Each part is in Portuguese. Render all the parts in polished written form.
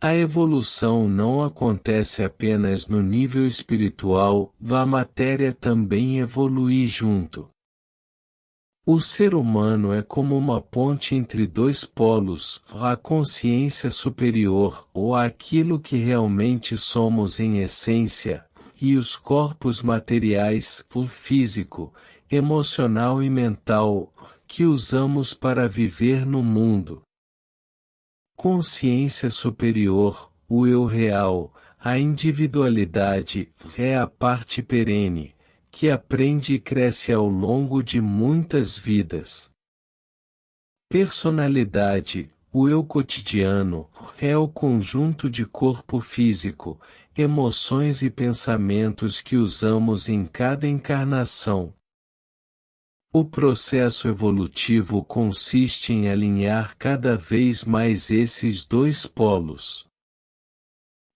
A evolução não acontece apenas no nível espiritual, a matéria também evolui junto. O ser humano é como uma ponte entre dois polos, a consciência superior, ou aquilo que realmente somos em essência, e os corpos materiais, o físico, emocional e mental, que usamos para viver no mundo. Consciência superior, o eu real, a individualidade, é a parte perene, que aprende e cresce ao longo de muitas vidas. Personalidade, o eu cotidiano, é o conjunto de corpo físico, emoções e pensamentos que usamos em cada encarnação. O processo evolutivo consiste em alinhar cada vez mais esses dois polos.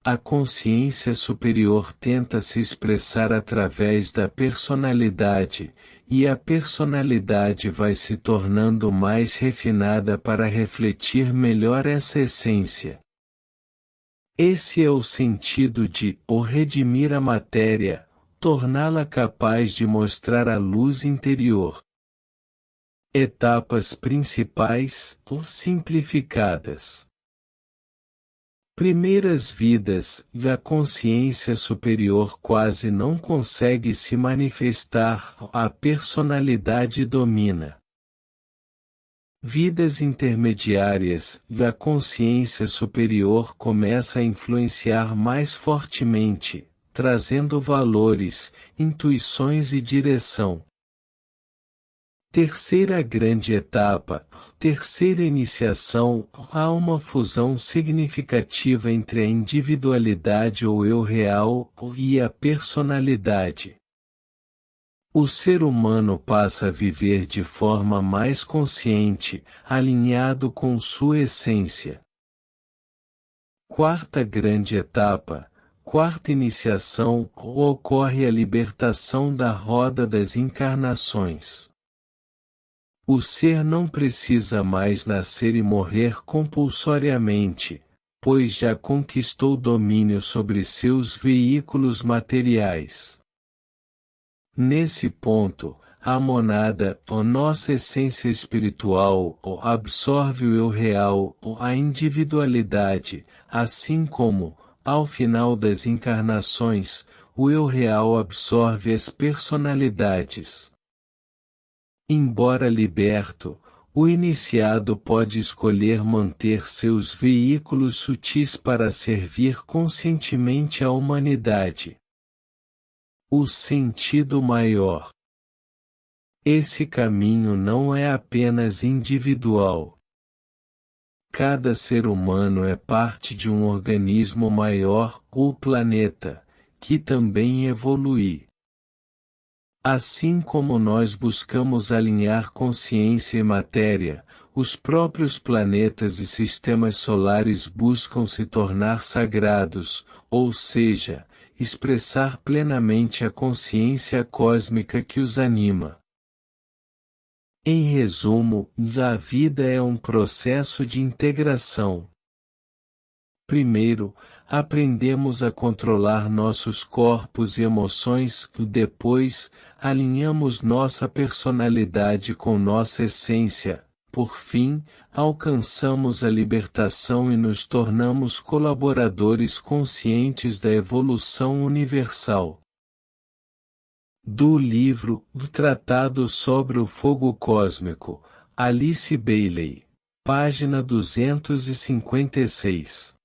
A consciência superior tenta se expressar através da personalidade, e a personalidade vai se tornando mais refinada para refletir melhor essa essência. Esse é o sentido de o redimir a matéria, torná-la capaz de mostrar a luz interior. Etapas principais, ou simplificadas. Primeiras vidas, a consciência superior quase não consegue se manifestar, a personalidade domina. Vidas intermediárias, a consciência superior começa a influenciar mais fortemente, trazendo valores, intuições e direção. Terceira grande etapa, terceira iniciação, há uma fusão significativa entre a individualidade ou eu real e a personalidade. O ser humano passa a viver de forma mais consciente, alinhado com sua essência. Quarta grande etapa, quarta iniciação, ocorre a libertação da roda das encarnações. O ser não precisa mais nascer e morrer compulsoriamente, pois já conquistou domínio sobre seus veículos materiais. Nesse ponto, a monada, a nossa essência espiritual, absorve o eu real, a individualidade, assim como, ao final das encarnações, o eu real absorve as personalidades. Embora liberto, o iniciado pode escolher manter seus veículos sutis para servir conscientemente à humanidade. O sentido maior. Esse caminho não é apenas individual. Cada ser humano é parte de um organismo maior, o planeta, que também evolui. Assim como nós buscamos alinhar consciência e matéria, os próprios planetas e sistemas solares buscam se tornar sagrados, ou seja, expressar plenamente a consciência cósmica que os anima. Em resumo, a vida é um processo de integração. Primeiro, aprendemos a controlar nossos corpos e emoções, depois, alinhamos nossa personalidade com nossa essência, por fim, alcançamos a libertação e nos tornamos colaboradores conscientes da evolução universal. Do livro O Tratado sobre o Fogo Cósmico, Alice Bailey, página 256.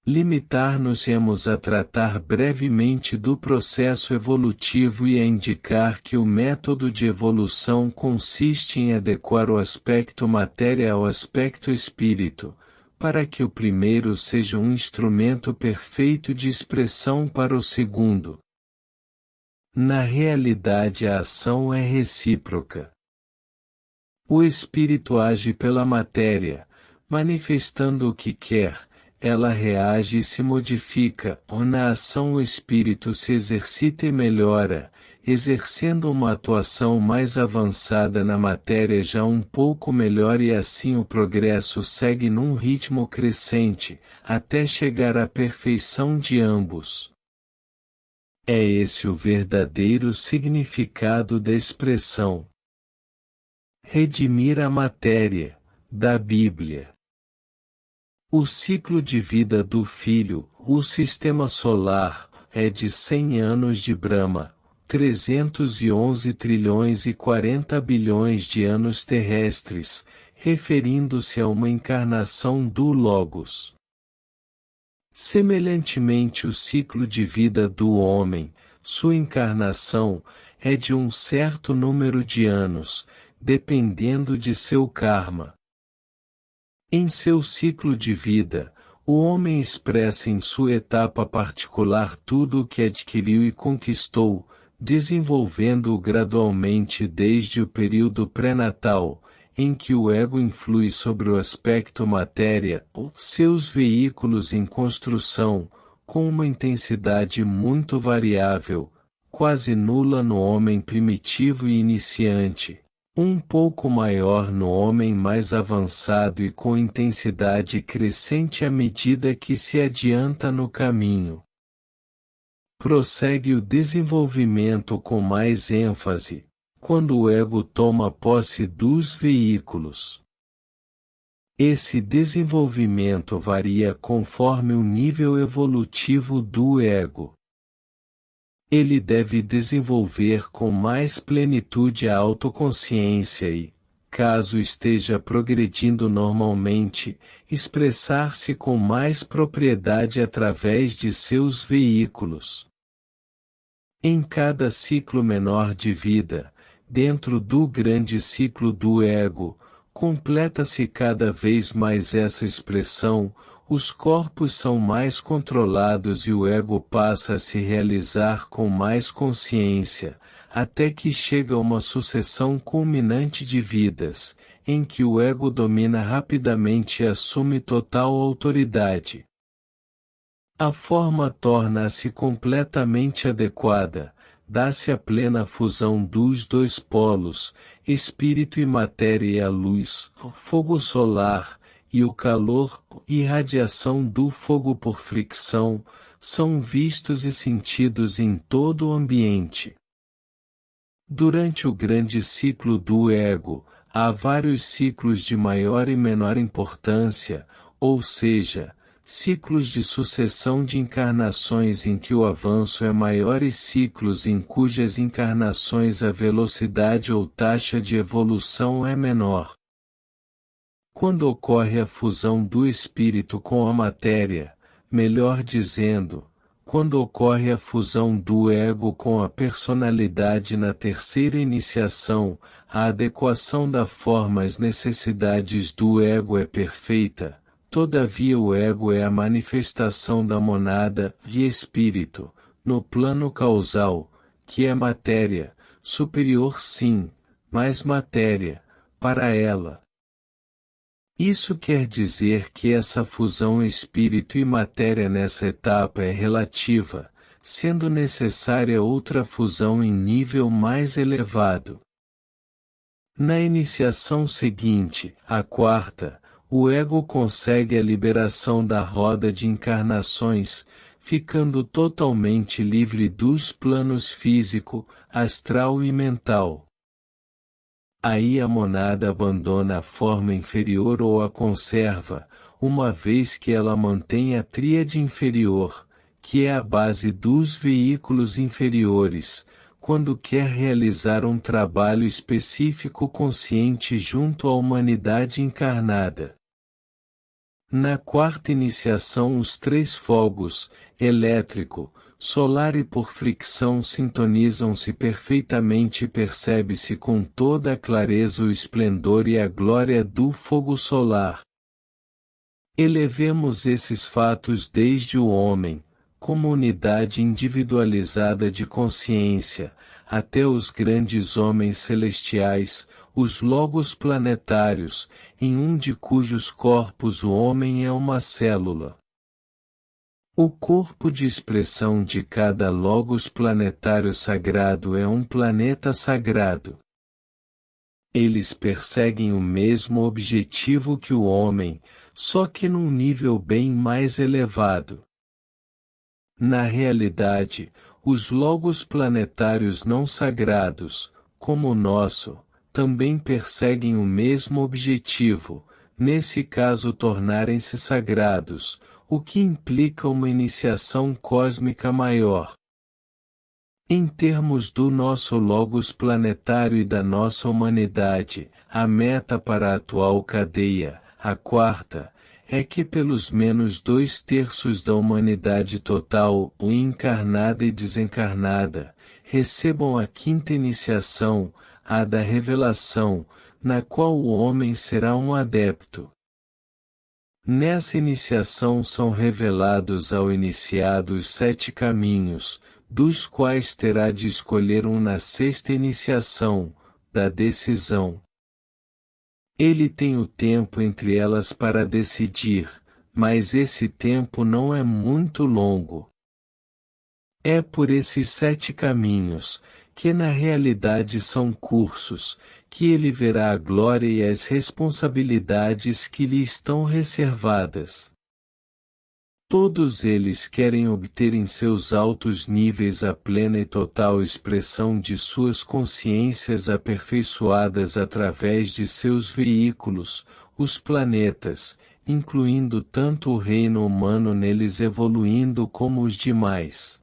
Limitar-nos-emos a tratar brevemente do processo evolutivo e a indicar que o método de evolução consiste em adequar o aspecto matéria ao aspecto espírito, para que o primeiro seja um instrumento perfeito de expressão para o segundo. Na realidade, a ação é recíproca. O espírito age pela matéria, manifestando o que quer. Ela reage e se modifica, ou na ação o espírito se exercita e melhora, exercendo uma atuação mais avançada na matéria já um pouco melhor, e assim o progresso segue num ritmo crescente, até chegar à perfeição de ambos. É esse o verdadeiro significado da expressão redimir a matéria, da Bíblia. O ciclo de vida do Filho, o sistema solar, é de 100 anos de Brahma, 311 trilhões e 40 bilhões de anos terrestres, referindo-se a uma encarnação do Logos. Semelhantemente, o ciclo de vida do homem, sua encarnação, é de um certo número de anos, dependendo de seu karma. Em seu ciclo de vida, o homem expressa em sua etapa particular tudo o que adquiriu e conquistou, desenvolvendo-o gradualmente desde o período pré-natal, em que o ego influi sobre o aspecto matéria, seus veículos em construção, com uma intensidade muito variável, quase nula no homem primitivo e iniciante, um pouco maior no homem mais avançado e com intensidade crescente à medida que se adianta no caminho. Prossegue o desenvolvimento com mais ênfase, quando o ego toma posse dos veículos. Esse desenvolvimento varia conforme o nível evolutivo do ego. Ele deve desenvolver com mais plenitude a autoconsciência e, caso esteja progredindo normalmente, expressar-se com mais propriedade através de seus veículos. Em cada ciclo menor de vida, dentro do grande ciclo do ego, completa-se cada vez mais essa expressão. Os corpos são mais controlados e o ego passa a se realizar com mais consciência, até que chega a uma sucessão culminante de vidas, em que o ego domina rapidamente e assume total autoridade. A forma torna-se completamente adequada, dá-se a plena fusão dos dois polos, espírito e matéria, e a luz, fogo solar, e o calor e radiação do fogo por fricção, são vistos e sentidos em todo o ambiente. Durante o grande ciclo do ego, há vários ciclos de maior e menor importância, ou seja, ciclos de sucessão de encarnações em que o avanço é maior e ciclos em cujas encarnações a velocidade ou taxa de evolução é menor. Quando ocorre a fusão do espírito com a matéria, melhor dizendo, quando ocorre a fusão do ego com a personalidade na terceira iniciação, a adequação da forma às necessidades do ego é perfeita. Todavia o ego é a manifestação da monada de espírito, no plano causal, que é matéria, superior sim, mas matéria, para ela. Isso quer dizer que essa fusão espírito e matéria nessa etapa é relativa, sendo necessária outra fusão em nível mais elevado. Na iniciação seguinte, a quarta, o ego consegue a liberação da roda de encarnações, ficando totalmente livre dos planos físico, astral e mental. Aí a monada abandona a forma inferior ou a conserva, uma vez que ela mantém a tríade inferior, que é a base dos veículos inferiores, quando quer realizar um trabalho específico consciente junto à humanidade encarnada. Na quarta iniciação, os três fogos, elétrico, solar e por fricção, sintonizam-se perfeitamente e percebe-se com toda a clareza o esplendor e a glória do fogo solar. Elevemos esses fatos desde o homem, como unidade individualizada de consciência, até os grandes homens celestiais, os logos planetários, em um de cujos corpos o homem é uma célula. O corpo de expressão de cada logos planetário sagrado é um planeta sagrado. Eles perseguem o mesmo objetivo que o homem, só que num nível bem mais elevado. Na realidade, os logos planetários não sagrados, como o nosso, também perseguem o mesmo objetivo, nesse caso tornarem-se sagrados, o que implica uma iniciação cósmica maior. Em termos do nosso logos planetário e da nossa humanidade, a meta para a atual cadeia, a quarta, é que pelos menos 2/3 da humanidade total, o encarnada e desencarnada, recebam a quinta iniciação, a da revelação, na qual o homem será um adepto. Nessa iniciação são revelados ao iniciado os 7 caminhos, dos quais terá de escolher um na sexta iniciação, da decisão. Ele tem o tempo entre elas para decidir, mas esse tempo não é muito longo. É por esses 7 caminhos, que na realidade são cursos, que ele verá a glória e as responsabilidades que lhe estão reservadas. Todos eles querem obter em seus altos níveis a plena e total expressão de suas consciências aperfeiçoadas através de seus veículos, os planetas, incluindo tanto o reino humano neles evoluindo como os demais.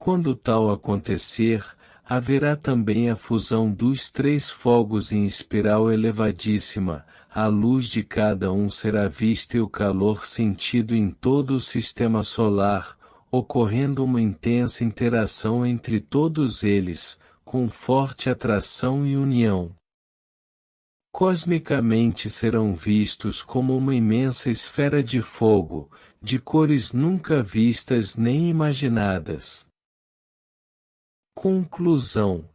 Quando tal acontecer, haverá também a fusão dos 3 fogos em espiral elevadíssima, a luz de cada um será vista e o calor sentido em todo o sistema solar, ocorrendo uma intensa interação entre todos eles, com forte atração e união. Cosmicamente serão vistos como uma imensa esfera de fogo, de cores nunca vistas nem imaginadas. Conclusão.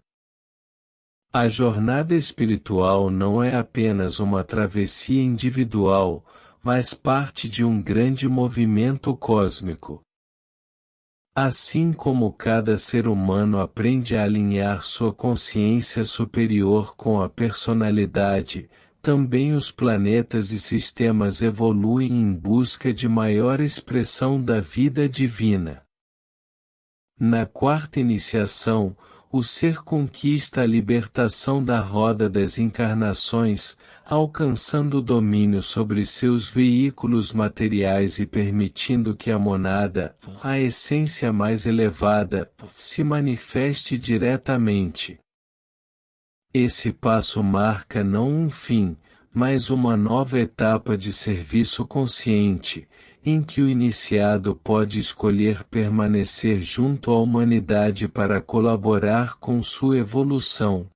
A jornada espiritual não é apenas uma travessia individual, mas parte de um grande movimento cósmico. Assim como cada ser humano aprende a alinhar sua consciência superior com a personalidade, também os planetas e sistemas evoluem em busca de maior expressão da vida divina. Na quarta iniciação, o ser conquista a libertação da roda das encarnações, alcançando o domínio sobre seus veículos materiais e permitindo que a monada, a essência mais elevada, se manifeste diretamente. Esse passo marca não um fim, mas uma nova etapa de serviço consciente, em que o iniciado pode escolher permanecer junto à humanidade para colaborar com sua evolução.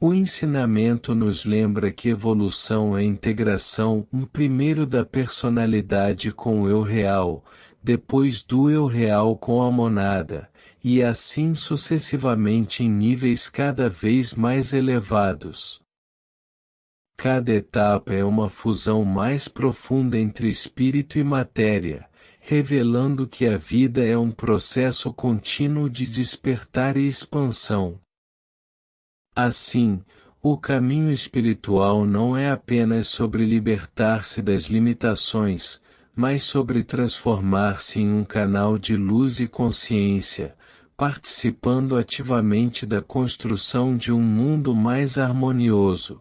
O ensinamento nos lembra que evolução é integração, primeiro da personalidade com o eu real, depois do eu real com a monada, e assim sucessivamente em níveis cada vez mais elevados. Cada etapa é uma fusão mais profunda entre espírito e matéria, revelando que a vida é um processo contínuo de despertar e expansão. Assim, o caminho espiritual não é apenas sobre libertar-se das limitações, mas sobre transformar-se em um canal de luz e consciência, participando ativamente da construção de um mundo mais harmonioso.